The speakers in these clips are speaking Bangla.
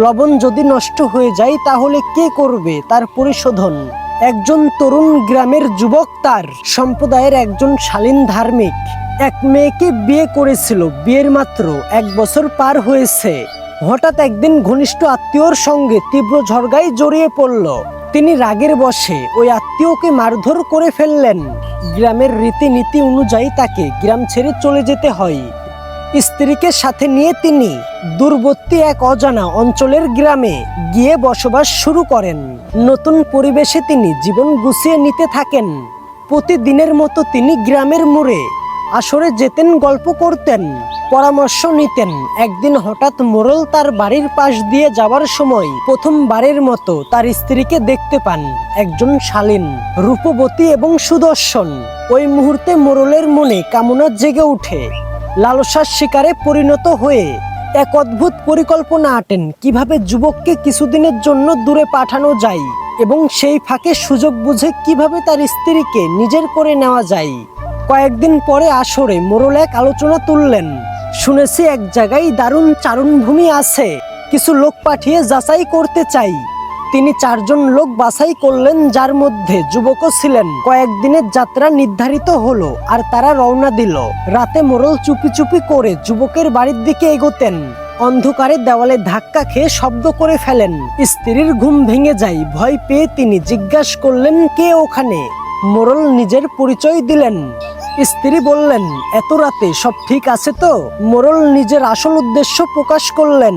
লবণ যদি নষ্ট হয়ে যায় তাহলে কে করবে তার পরিশোধন? একজন তরুণ গ্রামের যুবক তার সম্প্রদায়ের একজন শালীন ধার্মিক এক মেয়েকে বিয়ে করেছিল। বিয়ের মাত্র 1 বছর পার হয়েছে। হঠাৎ একদিন ঘনিষ্ঠ আত্মীয়র সঙ্গে তীব্র ঝগড়ায় জড়িয়ে পড়ল। তিনি রাগের বশে ওই আত্মীয়কে মারধর করে ফেললেন। গ্রামের রীতিনীতি অনুযায়ী তাকে গ্রাম ছেড়ে চলে যেতে হয়। স্ত্রীকে সাথে নিয়ে তিনি দূরবর্তী এক অজানা অঞ্চলের গ্রামে গিয়ে বসবাস শুরু করেন। নতুন পরিবেশে তিনি জীবন গুছিয়ে নিতে থাকেন। প্রতিদিনের মতো তিনি গ্রামের মোড়ে আসরে যেতেন, গল্প করতেন, পরামর্শ নিতেন। একদিন হঠাৎ মোড়ল তার বাড়ির পাশ দিয়ে যাওয়ার সময় প্রথমবারের মতো তার স্ত্রীকে দেখতে পান, একজন শালীন, রূপবতী এবং সুদর্শন। ওই মুহূর্তে মোড়লের মনে কামনা জেগে ওঠে। লালসার শিকারে পরিণত হয়ে এক অদ্ভুত পরিকল্পনা আঁটেন কিভাবে যুবককে কিছুদিনের জন্য দূরে পাঠানো যায় এবং সেই ফাঁকে সুযোগ বুঝে কিভাবে তার স্ত্রীকে নিজের করে নেওয়া যায়। কয়েকদিন পরে আসরে মোড়ল এক আলোচনা তুললেন। শুনেছি এক জায়গায় দারুণ চারণভূমি আছে, কিছু লোক পাঠিয়ে যাচাই করতে চাই। তিনি 4 জন লোক বাছাই করলেন, যার মধ্যে যুবকও ছিলেন। কয়েকদিনের যাত্রা নির্ধারিত হলো আর তারা রওনা দিল। রাতে মোড়ল চুপি চুপি করে যুবকের বাড়ির দিকে এগোতেন। অন্ধকারে দেওয়ালে ধাক্কা খেয়ে শব্দ করে ফেলেন। স্ত্রীর ঘুম ভেঙে যায়। ভয় পেয়ে তিনি জিজ্ঞাসা করলেন, কে ওখানে? মোড়ল নিজের পরিচয় দিলেন। স্ত্রী বললেন, এত রাতে সব ঠিক আছে তো? মোড়ল নিজের আসল উদ্দেশ্য প্রকাশ করলেন,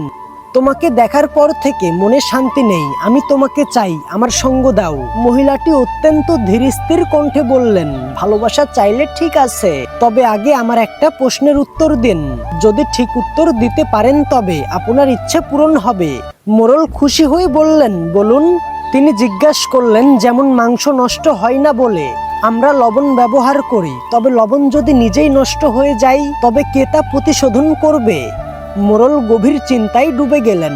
তোমাকে দেখার পর থেকে মনে শান্তি নেই, আমি তোমাকে চাই, আমার সঙ্গ দাও। মহিলাটি অত্যন্ত ধীরস্থির কণ্ঠে বললেন, ভালোবাসা চাইলে ঠিক আছে, তবে আগে আমার একটা প্রশ্নের উত্তর দিন। যদি ঠিক উত্তর দিতে পারেন তবে আপনার ইচ্ছে পূরণ হবে। মোড়ল খুশি হয়ে বললেন, বলুন। তিনি জিজ্ঞাসা করলেন, যেমন মাংস নষ্ট হয় না বলে আমরা লবণ ব্যবহার করি, তবে লবণ যদি নিজেই নষ্ট হয়ে যায় তবে কে তা প্রতিশোধন করবে? মোড়ল গভীর চিন্তায় ডুবে গেলেন।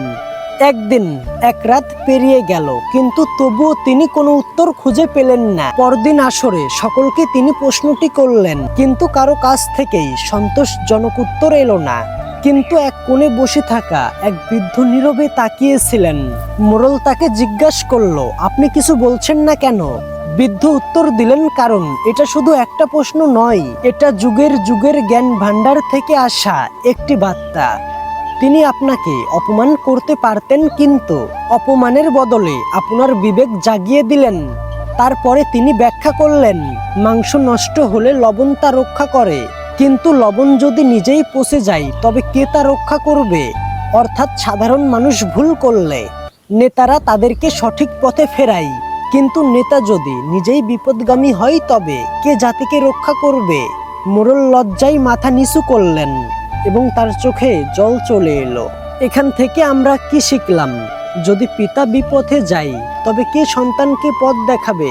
একদিন এক রাত পেরিয়ে গেল, কিন্তু তবুও তিনি কোনো উত্তর খুঁজে পেলেন না। পরদিন আসরে সকলকে তিনি প্রশ্নটি করলেন, কিন্তু কারো কাছ থেকেই সন্তোষজনক উত্তর এলো না। কিন্তু এক কোণে বসে থাকা এক বৃদ্ধ নীরবে তাকিয়েছিলেন। মোড়ল তাকে জিজ্ঞাসা করলো, আপনি কিছু বলছেন না কেন? বৃদ্ধ উত্তর দিলেন, কারণ এটা শুধু একটা প্রশ্ন নয়, এটা যুগের যুগের জ্ঞান ভাণ্ডার থেকে আসা একটি বার্তা। তিনি আপনাকে অপমান করতে পারতেন, কিন্তু অপমানের বদলে আপনার বিবেক জাগিয়ে দিলেন। তারপরে তিনি ব্যাখ্যা করলেন, মাংস নষ্ট হলে লবণ তা রক্ষা করে, কিন্তু লবণ যদি নিজেই পচে যায় তবে কে তা রক্ষা করবে? অর্থাৎ সাধারণ মানুষ ভুল করলে নেতারা তাদেরকে সঠিক পথে ফেরায়, কিন্তু নেতা যদি নিজেই বিপদগামী হয় তবে কে জাতিকে রক্ষা করবে? মোড়ল লজ্জায় মাথা নিচু করলেন এবং তার চোখে জল চলে এলো। এখান থেকে আমরা কি শিখলাম? যদি পিতা বিপথে যায় তবে কে সন্তানকে পথ দেখাবে?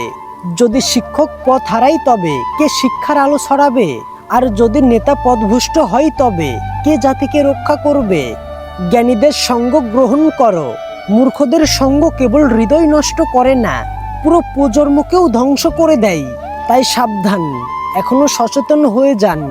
যদি শিক্ষক পথ হারায় তবে কে শিক্ষার আলো ছড়াবে? আর যদি নেতা পথভ্রষ্ট হয় তবে কে জাতিকে রক্ষা করবে? জ্ঞানীদের সঙ্গ গ্রহণ করো, মূর্খদের সঙ্গ কেবল হৃদয় নষ্ট করে না, পুরো প্রজন্মকেও ধ্বংস করে দেয়। তাই সাবধান, এখনো সচেতন হয়ে যান।